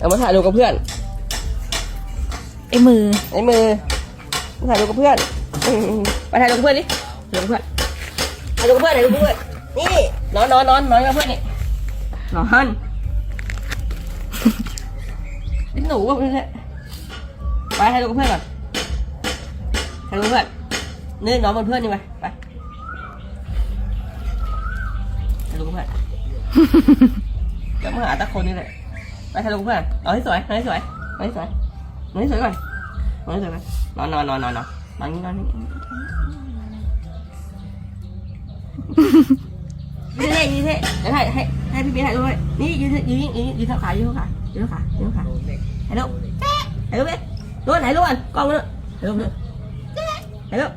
เอามาถ่ายรูปกับเพื่อนไอ้มือมาถ่ายรูปกับเพื่อนไปถ่ายรูปกับเพื่อนดิถ่ายรูปกับเพื่อนถ่ายรูปกับเพื่อนนี่นอนกับเพื่อนนี่นอนนี่หนูว่าเป็นไงไปถ่ายรูปกับเพื่อนก่อนถ่ายรูปกับเพื่อนนี่นอนบนเพื่อนนี่ไปถ่ายรูปกับเพื่อนจะมาหาตะคนนี่แหละไปถ่ายรูปกับเพื่อนเอาให้สวยก่อนนอนนี่นี่เท่เดี๋ยวให้พี่เบียร์ถ่ายด้วยนี่ยืนเท้าขาถ่ายรูปถ่ายรูปเบียร์ถ่ายรูปกันกล้องด้วยถ่ายรูป